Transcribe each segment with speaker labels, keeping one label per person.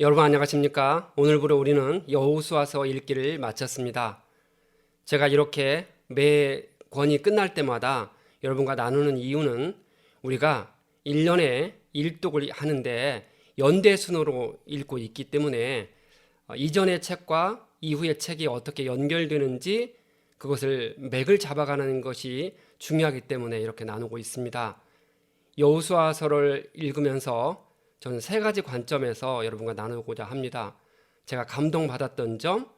Speaker 1: 여러분 안녕하십니까? 오늘부로 우리는 여호수아서 읽기를 마쳤습니다. 제가 이렇게 매 권이 끝날 때마다 여러분과 나누는 이유는 우리가 1년에 일독을 하는데 연대 순으로 읽고 있기 때문에 이전의 책과 이후의 책이 어떻게 연결되는지 그것을 맥을 잡아가는 것이 중요하기 때문에 이렇게 나누고 있습니다. 여호수아서를 읽으면서 저는 세 가지 관점에서 여러분과 나누고자 합니다. 제가 감동받았던 점,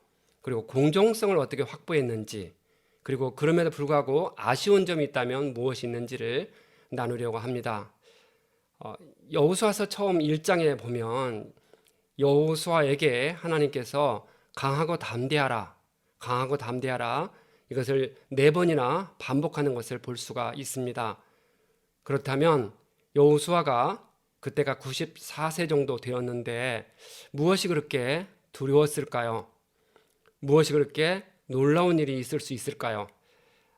Speaker 1: 그리고 공정성을 어떻게 확보했는지, 그리고 그럼에도 불구하고 아쉬운 점이 있다면 무엇이 있는지를 나누려고 합니다. 여호수아서 처음 1장에 보면 여호수아에게 하나님께서 강하고 담대하라, 강하고 담대하라 이것을 4번이나 반복하는 것을 볼 수가 있습니다. 그렇다면 여호수아가 그때가 94세 정도 되었는데 무엇이 그렇게 두려웠을까요? 무엇이 그렇게 놀라운 일이 있을 수 있을까요?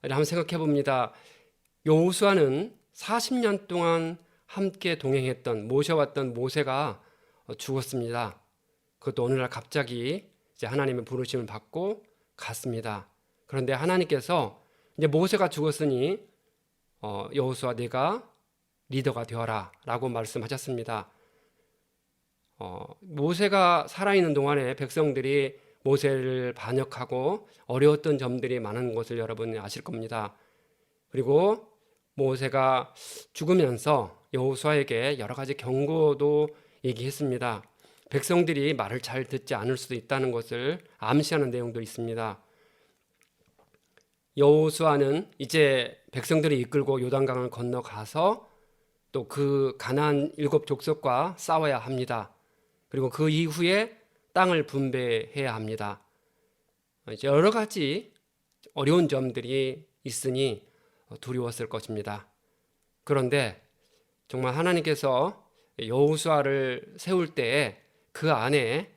Speaker 1: 한번 생각해 봅니다. 여호수아는 40년 동안 함께 동행했던 모셔왔던 모세가 죽었습니다. 그것도 어느 날 갑자기 이제 하나님의 부르심을 받고 갔습니다. 그런데 하나님께서 이제 모세가 죽었으니 여호수아 네가 리더가 되어라 라고 말씀하셨습니다. 모세가 살아있는 동안에 백성들이 모세를 반역하고 어려웠던 점들이 많은 것을 여러분이 아실 겁니다. 그리고 모세가 죽으면서 여호수아에게 여러 가지 경고도 얘기했습니다. 백성들이 말을 잘 듣지 않을 수도 있다는 것을 암시하는 내용도 있습니다. 여호수아는 이제 백성들이 이끌고 요단강을 건너가서 또 그 가나안 7족속과 싸워야 합니다. 그리고 그 이후에 땅을 분배해야 합니다. 이제 여러 가지 어려운 점들이 있으니 두려웠을 것입니다. 그런데 정말 하나님께서 여호수아를 세울 때에 그 안에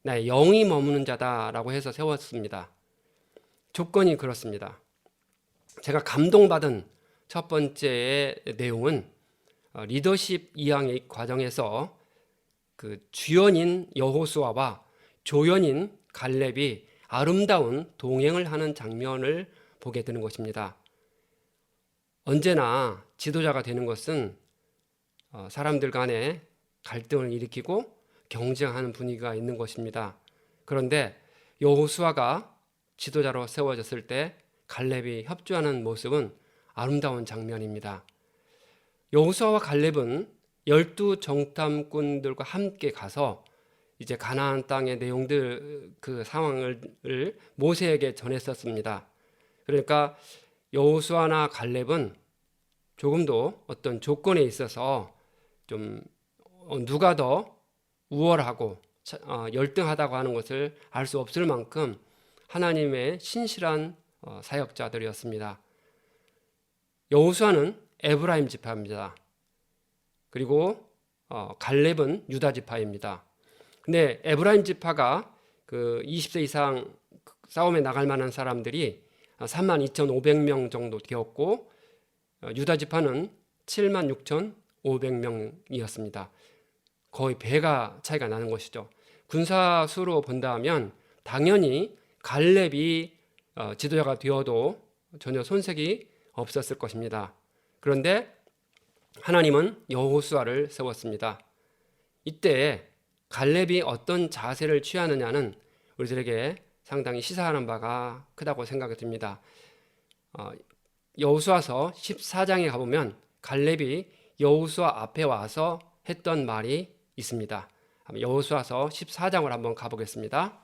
Speaker 1: 나의 영이 머무는 자다라고 해서 세웠습니다. 조건이 그렇습니다. 제가 감동받은 첫 번째 내용은 리더십 이양의 과정에서 그 주연인 여호수아와 조연인 갈렙이 아름다운 동행을 하는 장면을 보게 되는 것입니다. 언제나 지도자가 되는 것은 사람들 간에 갈등을 일으키고 경쟁하는 분위기가 있는 것입니다. 그런데 여호수아가 지도자로 세워졌을 때 갈렙이 협조하는 모습은 아름다운 장면입니다. 여호수아와 갈렙은 12정탐꾼들과 함께 가서 이제 가나안 땅의 내용들 그 상황을 모세에게 전했었습니다. 그러니까 여호수아나 갈렙은 조금도 어떤 조건에 있어서 좀 누가 더 우월하고 열등하다고 하는 것을 알 수 없을 만큼 하나님의 신실한 사역자들이었습니다. 여호수아는 에브라임 지파입니다. 그리고 갈렙은 유다 지파입니다. 근데 에브라임 지파가 그 20세 이상 싸움에 나갈 만한 사람들이 32,500명 정도 되었고 유다 지파는 76,500명이었습니다. 거의 배가 차이가 나는 것이죠. 군사수로 본다면 당연히 갈렙이 지도자가 되어도 전혀 손색이 없었을 것입니다. 그런데 하나님은 여호수아를 세웠습니다. 이때 갈렙이 어떤 자세를 취하느냐는 우리들에게 상당히 시사하는 바가 크다고 생각이 듭니다. 여호수아서 14장에 가보면 갈렙이 여호수아 앞에 와서 했던 말이 있습니다. 여호수아서 14장을 한번 가보겠습니다.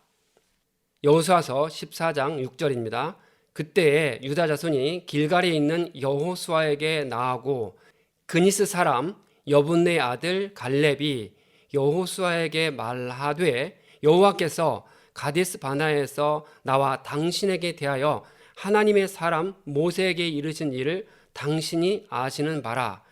Speaker 1: 여호수아서 14장 6절입니다. 그때에 유다 자손이 길갈에 있는 여호수아에게 나아고 그니스 사람 여분네 아들 갈렙이 여호수아에게 말하되 여호와께서 가데스 바나에서 나와 당신에게 대하여 하나님의 사람 모세에게 이르신 일을 당신이 아시는 바라.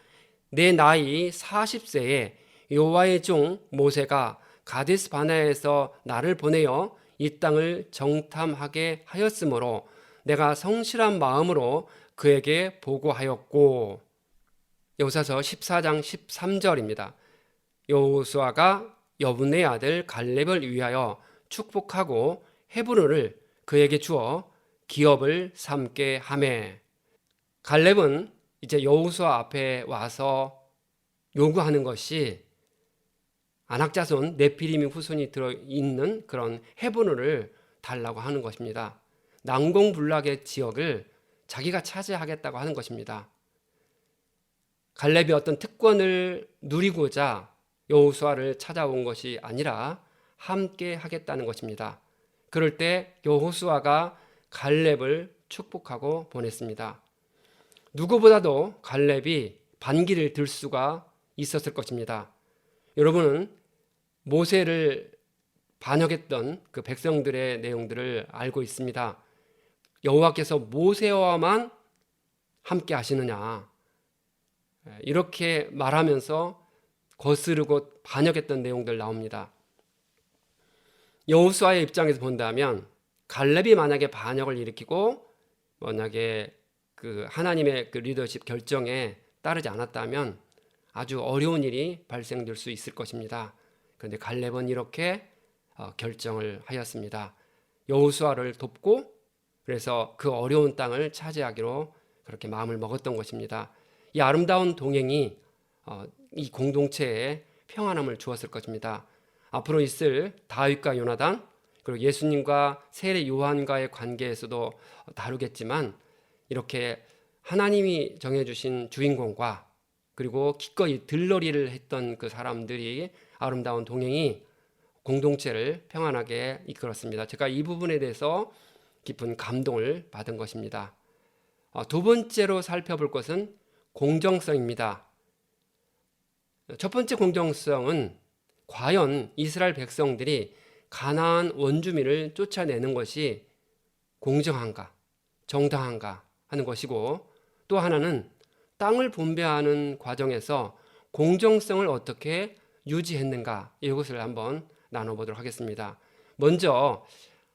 Speaker 1: 내 나이 40세에 여호와의 종 모세가 가데스 바나에서 나를 보내어 이 땅을 정탐하게 하였으므로 내가 성실한 마음으로 그에게 보고하였고. 여호수아서 14장 13절입니다. 여호수아가 여분의 아들 갈렙을 위하여 축복하고 헤브론을 그에게 주어 기업을 삼게 하매. 갈렙은 이제 여호수아 앞에 와서 요구하는 것이 아낙자손 네피림의 후손이 들어있는 그런 헤브론을 달라고 하는 것입니다. 난공불락의 지역을 자기가 차지하겠다고 하는 것입니다. 갈렙이 어떤 특권을 누리고자 여호수아를 찾아온 것이 아니라 함께 하겠다는 것입니다. 그럴 때 여호수아가 갈렙을 축복하고 보냈습니다. 누구보다도 갈렙이 반기를 들 수가 있었을 것입니다. 여러분은 모세를 반역했던 그 백성들의 내용들을 알고 있습니다. 여호와께서 모세와만 함께 하시느냐, 이렇게 말하면서 거스르고 반역했던 내용들 나옵니다. 여호수아의 입장에서 본다면 갈렙이 만약에 반역을 일으키고 만약에 그 하나님의 그 리더십 결정에 따르지 않았다면 아주 어려운 일이 발생될 수 있을 것입니다. 그런데 갈렙은 이렇게 결정을 하였습니다. 여호수아를 돕고 그래서 그 어려운 땅을 차지하기로 그렇게 마음을 먹었던 것입니다. 이 아름다운 동행이 이 공동체에 평안함을 주었을 것입니다. 앞으로 있을 다윗과 요나단, 그리고 예수님과 세례 요한과의 관계에서도 다루겠지만 이렇게 하나님이 정해주신 주인공과 그리고 기꺼이 들러리를 했던 그 사람들이 아름다운 동행이 공동체를 평안하게 이끌었습니다. 제가 이 부분에 대해서 깊은 감동을 받은 것입니다. 두 번째로 살펴볼 것은 공정성입니다. 첫 번째 공정성은 과연 이스라엘 백성들이 가나안 원주민을 쫓아내는 것이 공정한가, 정당한가 하는 것이고, 또 하나는 땅을 분배하는 과정에서 공정성을 어떻게 유지했는가, 이것을 한번 나눠보도록 하겠습니다. 먼저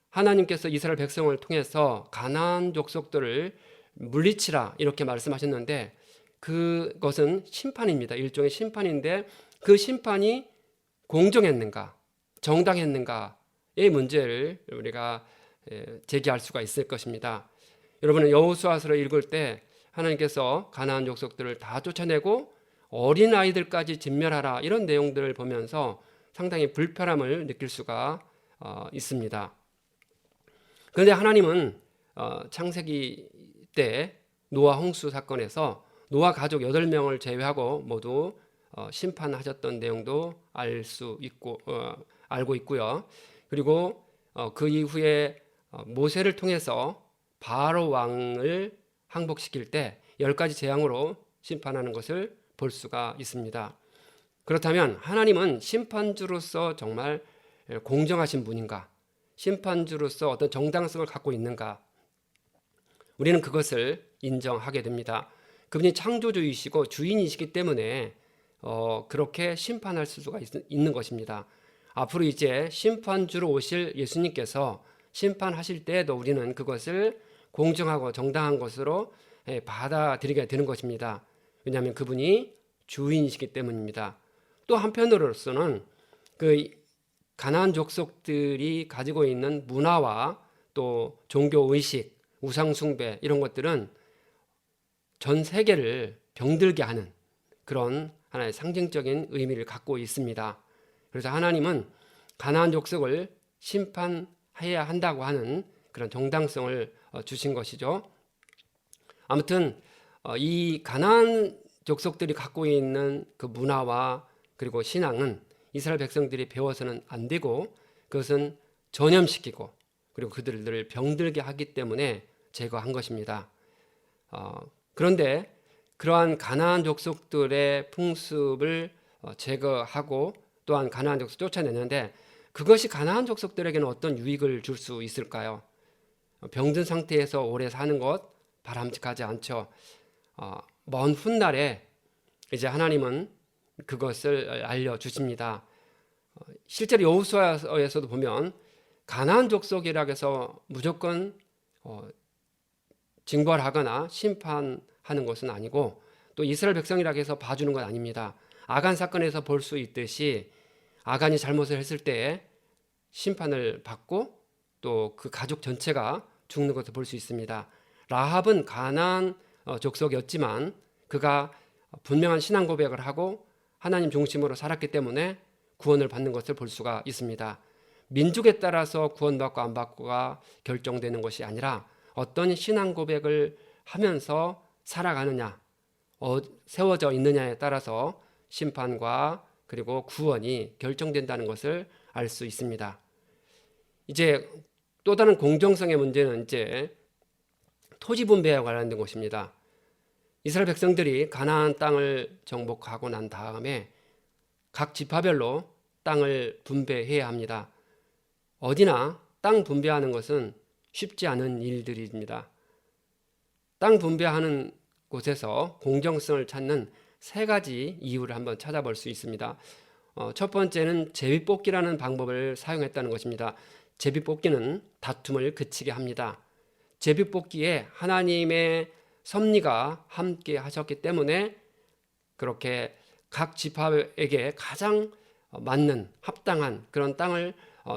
Speaker 1: 하나님께서 이스라엘 백성을 통해서 가나안 족속들을 물리치라 이렇게 말씀하셨는데 그것은 심판입니다. 일종의 심판인데 그 심판이 공정했는가, 정당했는가의 문제를 우리가 제기할 수가 있을 것입니다. 여러분은 여호수아서를 읽을 때 하나님께서 가나안 족속들을 다 쫓아내고 어린 아이들까지 진멸하라 이런 내용들을 보면서 상당히 불편함을 느낄 수가 있습니다. 그런데 하나님은 창세기 때 노아 홍수 사건에서 노아 가족 8명을 제외하고 모두 심판하셨던 내용도 알고 있고요. 그리고 그 이후에 모세를 통해서 바로 왕을 항복시킬 때 10가지 재앙으로 심판하는 것을 볼 수가 있습니다. 그렇다면 하나님은 심판주로서 정말 공정하신 분인가? 심판주로서 어떤 정당성을 갖고 있는가? 우리는 그것을 인정하게 됩니다. 그분이 창조주이시고 주인이시기 때문에 그렇게 심판할 수가 있는 것입니다. 앞으로 이제 심판주로 오실 예수님께서 심판하실 때에도 우리는 그것을 공정하고 정당한 것으로 받아들이게 되는 것입니다. 왜냐하면 그분이 주인이시기 때문입니다. 또 한편으로서는 그 가나안 족속들이 가지고 있는 문화와 또 종교 의식, 우상 숭배 이런 것들은 전 세계를 병들게 하는 그런 하나의 상징적인 의미를 갖고 있습니다. 그래서 하나님은 가나안 족속을 심판해야 한다고 하는 그런 정당성을 주신 것이죠. 아무튼 이 가나안 족속들이 갖고 있는 그 문화와 그리고 신앙은 이스라엘 백성들이 배워서는 안 되고 그것은 전염시키고 그리고 그들을 병들게 하기 때문에 제거한 것입니다. 그런데 그러한 가나안 족속들의 풍습을 제거하고 또한 가나안 족속 쫓아내는데 그것이 가나안 족속들에게는 어떤 유익을 줄 수 있을까요? 병든 상태에서 오래 사는 것 바람직하지 않죠. 먼 훗날에 이제 하나님은 그것을 알려주십니다. 실제로 여호수아에서도 보면 가나안 족속이라고 해서 무조건 징벌하거나 심판하는 것은 아니고 또 이스라엘 백성이라고 해서 봐주는 건 아닙니다. 아간 사건에서 볼 수 있듯이 아간이 잘못을 했을 때 심판을 받고 또 그 가족 전체가 죽는 것을 볼 수 있습니다. 라합은 가나안 족속이었지만 그가 분명한 신앙 고백을 하고 하나님 중심으로 살았기 때문에 구원을 받는 것을 볼 수가 있습니다. 민족에 따라서 구원받고 안 받고가 결정되는 것이 아니라 어떤 신앙 고백을 하면서 살아가느냐, 세워져 있느냐에 따라서 심판과 그리고 구원이 결정된다는 것을 알 수 있습니다. 이제 또 다른 공정성의 문제는 이제 토지 분배와 관련된 것입니다. 이스라엘 백성들이 가나안 땅을 정복하고 난 다음에 각 지파별로 땅을 분배해야 합니다. 어디나 땅 분배하는 것은 쉽지 않은 일들입니다. 땅 분배하는 곳에서 공정성을 찾는 세 가지 이유를 한번 찾아볼 수 있습니다. 첫 번째는 제비뽑기라는 방법을 사용했다는 것입니다. 제비뽑기는 다툼을 그치게 합니다. 제비뽑기에 하나님의 섭리가 함께 하셨기 때문에 그렇게 각 지파에게 가장 맞는 합당한 그런 땅을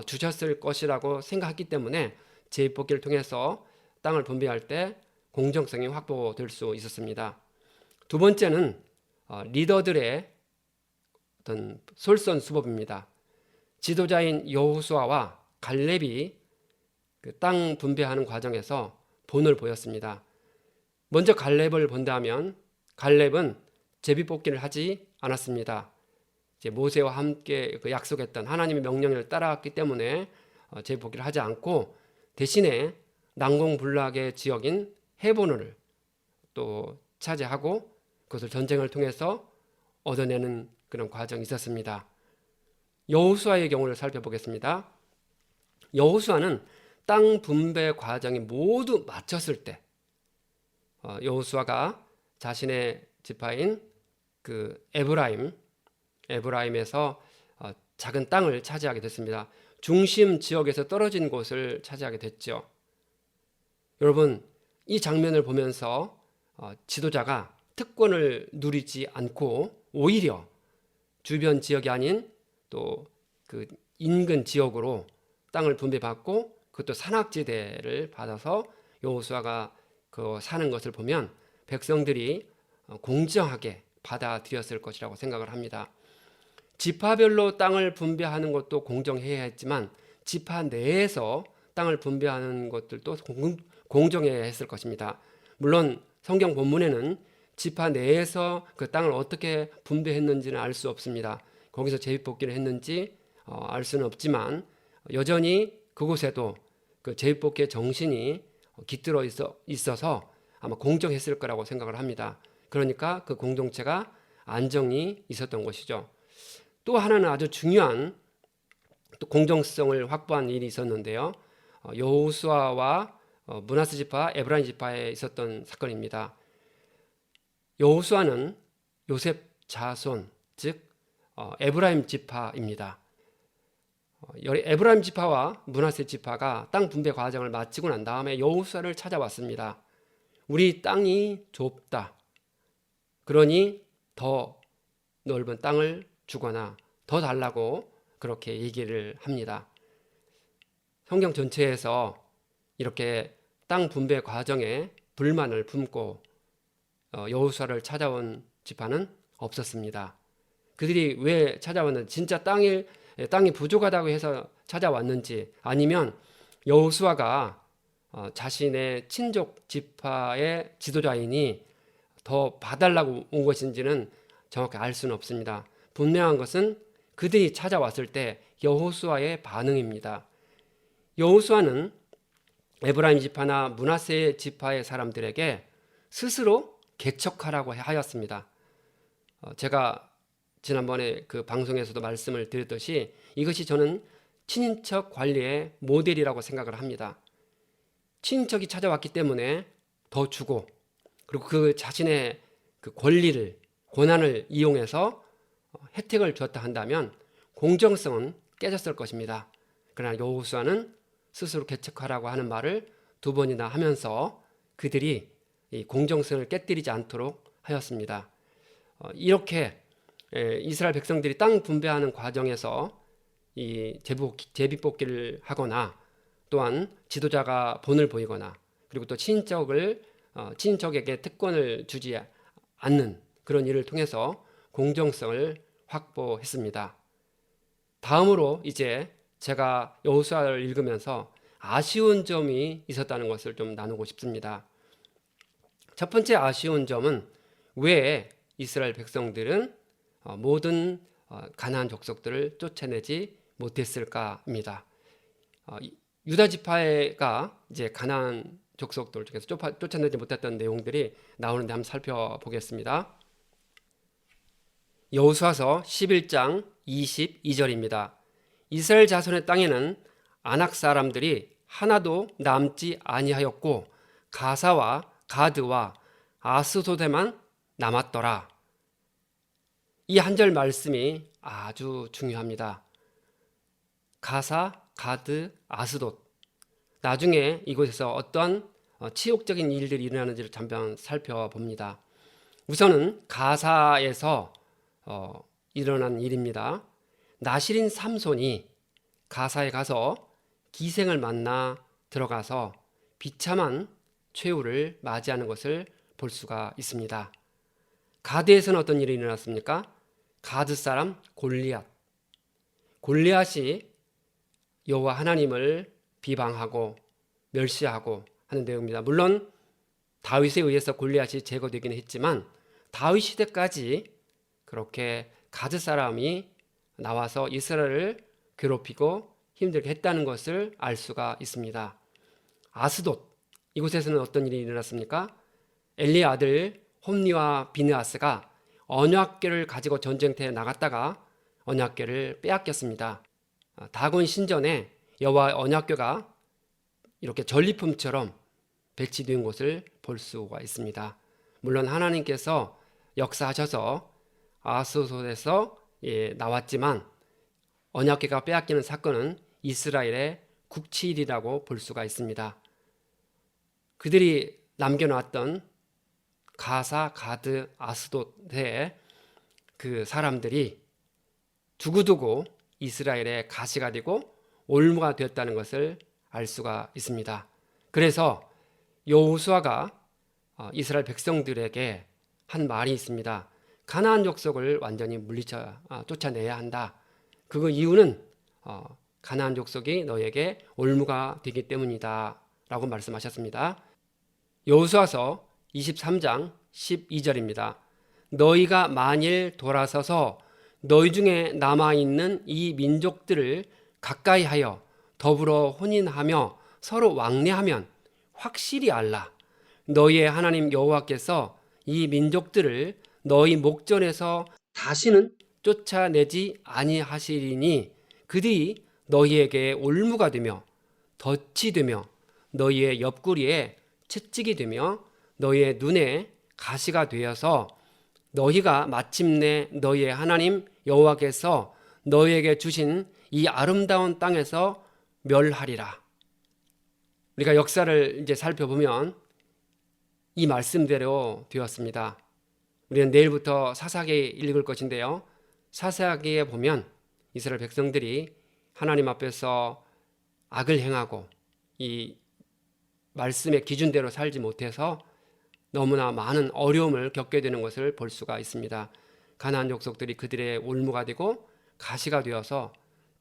Speaker 1: 주셨을 것이라고 생각했기 때문에 제비뽑기를 통해서 땅을 분배할 때 공정성이 확보될 수 있었습니다. 두 번째는 리더들의 어떤 솔선수범입니다. 지도자인 여호수아와 갈렙이 그 땅 분배하는 과정에서 본을 보였습니다. 먼저 갈렙을 본다면 갈렙은 제비뽑기를 하지 않았습니다. 이제 모세와 함께 그 약속했던 하나님의 명령을 따라왔기 때문에 제비뽑기를 하지 않고 대신에 난공불락의 지역인 헤본을 또 차지하고 그것을 전쟁을 통해서 얻어내는 그런 과정이 있었습니다. 여호수아의 경우를 살펴보겠습니다. 여호수아는 땅 분배 과정이 모두 마쳤을 때 여호수아가 자신의 지파인 그 에브라임에서 작은 땅을 차지하게 됐습니다. 중심 지역에서 떨어진 곳을 차지하게 됐죠. 여러분, 이 장면을 보면서 지도자가 특권을 누리지 않고 오히려 주변 지역이 아닌 또 그 인근 지역으로 땅을 분배받고 그것도 산악지대를 받아서 여호수아가 그 사는 것을 보면 백성들이 공정하게 받아들였을 것이라고 생각을 합니다. 지파별로 땅을 분배하는 것도 공정해야 했지만 지파 내에서 땅을 분배하는 것들도 공정해야 했을 것입니다. 물론 성경 본문에는 지파 내에서 그 땅을 어떻게 분배했는지는 알 수 없습니다. 거기서 제비뽑기를 했는지 알 수는 없지만 여전히 그곳에도 그 제비뽑기의 정신이 깃들어 있어서 아마 공정했을 거라고 생각을 합니다. 그러니까 그 공동체가 안정이 있었던 것이죠. 또 하나는 아주 중요한 또 공정성을 확보한 일이 있었는데요. 여호수아와 므낫세 지파, 에브라임 지파에 있었던 사건입니다. 여호수아는 요셉 자손, 즉 에브라임 지파입니다. 에브라임 지파와 므낫세 지파가 땅 분배 과정을 마치고 난 다음에 여호수아를 찾아왔습니다. 우리 땅이 좁다. 그러니 더 넓은 땅을 주거나 더 달라고 그렇게 얘기를 합니다. 성경 전체에서 이렇게 땅 분배 과정에 불만을 품고 여호수아를 찾아온 지파는 없었습니다. 그들이 왜 찾아왔는지, 진짜 땅이 부족하다고 해서 찾아왔는지, 아니면 여호수아가 자신의 친족 지파의 지도자이니 더 봐달라고 온 것인지는 정확히 알 수는 없습니다. 분명한 것은 그들이 찾아왔을 때 여호수아의 반응입니다. 여호수아는 에브라임 지파나 므낫세 지파의 사람들에게 스스로 개척하라고 하였습니다. 제가 지난번에 그 방송에서도 말씀을 드렸듯이 이것이 저는 친인척 관리의 모델이라고 생각을 합니다. 친인척이 찾아왔기 때문에 더 주고, 그리고 그 자신의 그 권한을 이용해서 혜택을 줬다 한다면 공정성은 깨졌을 것입니다. 그러나 여호수아는 스스로 개척하라고 하는 말을 두 번이나 하면서 그들이 이 공정성을 깨뜨리지 않도록 하였습니다. 이렇게 이스라엘 백성들이 땅 분배하는 과정에서 이 제비뽑기를 하거나 또한 지도자가 본을 보이거나 그리고 또 친인척에게 특권을 주지 않는 그런 일을 통해서 공정성을 확보했습니다. 다음으로 이제 제가 여호수아를 읽으면서 아쉬운 점이 있었다는 것을 좀 나누고 싶습니다. 첫 번째 아쉬운 점은 왜 이스라엘 백성들은 모든 가나안 족속들을 쫓아내지 못했을까입니다. 유다 지파가 이제 가나안 족속들 중에서 쫓아내지 못했던 내용들이 나오는데 한번 살펴보겠습니다. 여호수아서 11장 22절입니다. 이스라엘 자손의 땅에는 아낙 사람들이 하나도 남지 아니하였고 가사와 가드와 아스도데만 남았더라. 이 한 절 말씀이 아주 중요합니다. 가사, 가드, 아스돗. 나중에 이곳에서 어떠한 치욕적인 일들이 일어나는지를 잠깐 살펴봅니다. 우선은 가사에서 일어난 일입니다. 나실인 삼손이 가사에 가서 기생을 만나 들어가서 비참한 최후를 맞이하는 것을 볼 수가 있습니다. 가드에서는 어떤 일이 일어났습니까? 가드 사람 골리앗이 여호와 하나님을 비방하고 멸시하고 하는 내용입니다. 물론 다윗에 의해서 골리앗이 제거되기는 했지만 다윗 시대까지 그렇게 가드 사람이 나와서 이스라엘을 괴롭히고 힘들게 했다는 것을 알 수가 있습니다. 아스돗, 이곳에서는 어떤 일이 일어났습니까? 엘리의 아들 홈니와 비느하스가 언약궤를 가지고 전쟁터에 나갔다가 언약궤를 빼앗겼습니다. 다곤 신전에 여호와의 언약궤가 이렇게 전리품처럼 배치된 곳을 볼 수가 있습니다. 물론 하나님께서 역사하셔서 아스돗에서 나왔지만 언약궤가 빼앗기는 사건은 이스라엘의 국치일이라고 볼 수가 있습니다. 그들이 남겨놨던 가사, 가드, 아스돗의 그 사람들이 두고두고 이스라엘의 가시가 되고 올무가 되었다는 것을 알 수가 있습니다. 그래서 여호수아가 이스라엘 백성들에게 한 말이 있습니다. 가나안 족속을 완전히 쫓아내야 한다. 그 이유는 가나안 족속이 너에게 올무가 되기 때문이다 라고 말씀하셨습니다. 여호수아서 23장 12절입니다. 너희가 만일 돌아서서 너희 중에 남아있는 이 민족들을 가까이 하여 더불어 혼인하며 서로 왕래하면 확실히 알라. 너희의 하나님 여호와께서 이 민족들을 너희 목전에서 다시는 쫓아내지 아니하시리니 그들이 너희에게 올무가 되며 덫이 되며 너희의 옆구리에 채찍이 되며 너희의 눈에 가시가 되어서 너희가 마침내 너희의 하나님 여호와께서 너희에게 주신 이 아름다운 땅에서 멸하리라. 우리가 역사를 이제 살펴보면 이 말씀대로 되었습니다. 우리는 내일부터 사사기 읽을 것인데요. 사사기에 보면 이스라엘 백성들이 하나님 앞에서 악을 행하고 이 말씀의 기준대로 살지 못해서 너무나 많은 어려움을 겪게 되는 것을 볼 수가 있습니다. 가나안 족속들이 그들의 올무가 되고 가시가 되어서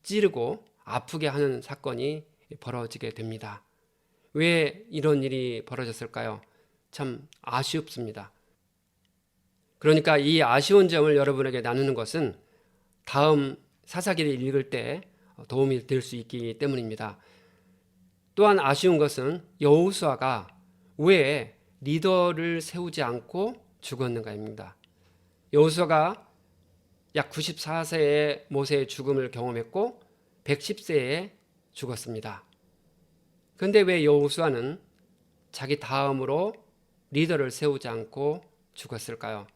Speaker 1: 찌르고 아프게 하는 사건이 벌어지게 됩니다. 왜 이런 일이 벌어졌을까요? 참 아쉽습니다. 그러니까 이 아쉬운 점을 여러분에게 나누는 것은 다음 사사기를 읽을 때 도움이 될 수 있기 때문입니다. 또한 아쉬운 것은 여호수아가 왜 리더를 세우지 않고 죽었는가입니다. 여호수아가 약 94세에 모세의 죽음을 경험했고 110세에 죽었습니다. 그런데 왜 여호수아는 자기 다음으로 리더를 세우지 않고 죽었을까요?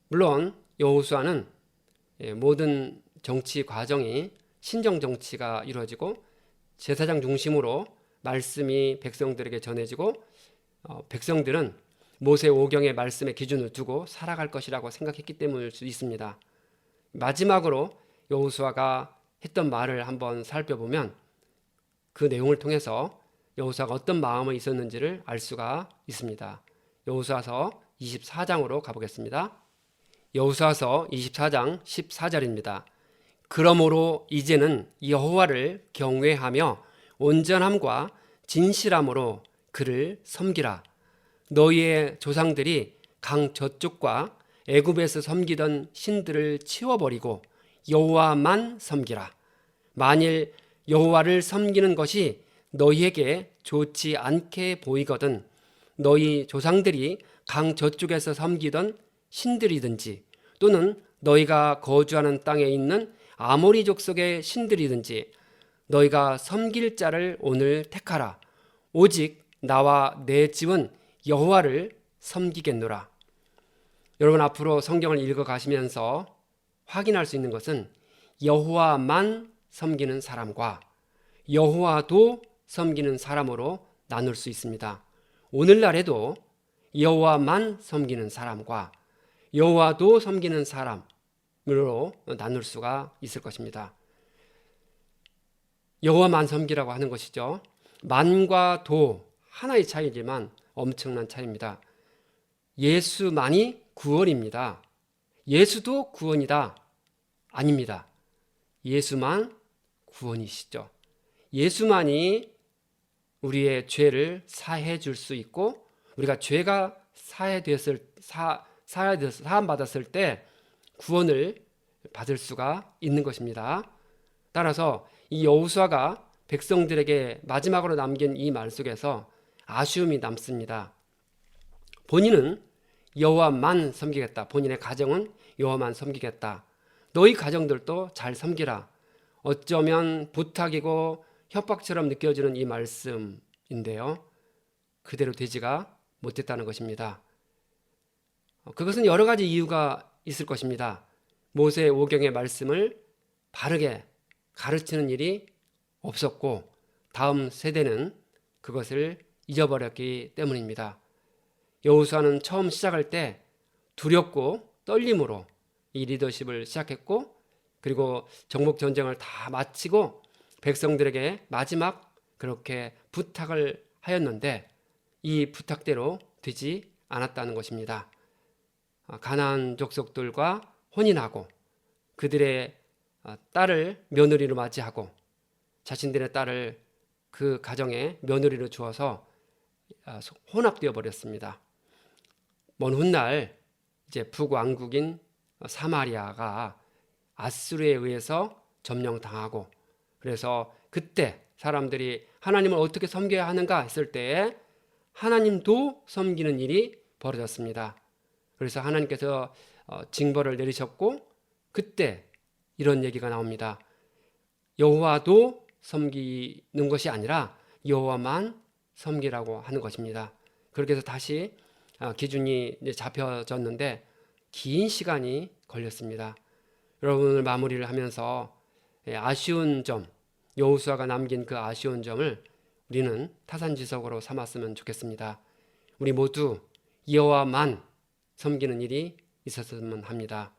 Speaker 1: 물론 여호수아는 모든 정치 과정이 신정 정치가 이루어지고 제사장 중심으로 말씀이 백성들에게 전해지고 백성들은 모세 오경의 말씀의 기준을 두고 살아갈 것이라고 생각했기 때문일 수 있습니다. 마지막으로 여호수아가 했던 말을 한번 살펴보면 그 내용을 통해서 여호수아가 어떤 마음이 있었는지를 알 수가 있습니다. 여호수아서 24장으로 가보겠습니다. 여호수아서 24장 14절입니다. 그러므로 이제는 여호와를 경외하며 온전함과 진실함으로 그를 섬기라. 너희의 조상들이 강 저쪽과 애굽에서 섬기던 신들을 치워버리고 여호와만 섬기라. 만일 여호와를 섬기는 것이 너희에게 좋지 않게 보이거든 너희 조상들이 강 저쪽에서 섬기던 신들이든지 또는 너희가 거주하는 땅에 있는 아모리 족속의 신들이든지 너희가 섬길 자를 오늘 택하라. 오직 나와 내 집은 여호와를 섬기겠노라. 여러분 앞으로 성경을 읽어 가시면서 확인할 수 있는 것은 여호와만 섬기는 사람과 여호와도 섬기는 사람으로 나눌 수 있습니다. 오늘날에도 여호와만 섬기는 사람과 여호와도 섬기는 사람으로 나눌 수가 있을 것입니다. 여호와만 섬기라고 하는 것이죠. 만과 도 하나의 차이지만 엄청난 차이입니다. 예수만이 구원입니다. 예수도 구원이다. 아닙니다. 예수만 구원이시죠. 예수만이 우리의 죄를 사해 줄 수 있고 우리가 죄가 사함받았을 때 구원을 받을 수가 있는 것입니다. 따라서 이 여호수아가 백성들에게 마지막으로 남긴 이 말 속에서 아쉬움이 남습니다. 본인은 여호와만 섬기겠다. 본인의 가정은 여호와만 섬기겠다. 너희 가정들도 잘 섬기라. 어쩌면 부탁이고 협박처럼 느껴지는 이 말씀인데요. 그대로 되지가 못했다는 것입니다. 그것은 여러 가지 이유가 있을 것입니다. 모세 오경의 말씀을 바르게 가르치는 일이 없었고 다음 세대는 그것을 잊어버렸기 때문입니다. 여호수아는 처음 시작할 때 두렵고 떨림으로 이 리더십을 시작했고 그리고 정복 전쟁을 다 마치고 백성들에게 마지막 그렇게 부탁을 하였는데 이 부탁대로 되지 않았다는 것입니다. 가나안 족속들과 혼인하고 그들의 딸을 며느리로 맞이하고 자신들의 딸을 그 가정에 며느리로 주어서 혼합되어 버렸습니다. 먼 훗날 이제 북왕국인 사마리아가 아수르에 의해서 점령당하고 그래서 그때 사람들이 하나님을 어떻게 섬겨야 하는가 했을 때에 하나님도 섬기는 일이 벌어졌습니다. 그래서 하나님께서 징벌을 내리셨고 그때 이런 얘기가 나옵니다. 여호와도 섬기는 것이 아니라 여호와만 섬기라고 하는 것입니다. 그렇게 해서 다시 기준이 잡혀졌는데 긴 시간이 걸렸습니다. 여러분을 마무리를 하면서 아쉬운 점, 여호수아가 남긴 그 아쉬운 점을 우리는 타산지석으로 삼았으면 좋겠습니다. 우리 모두 여호와만 섬기는 일이 있었으면 합니다.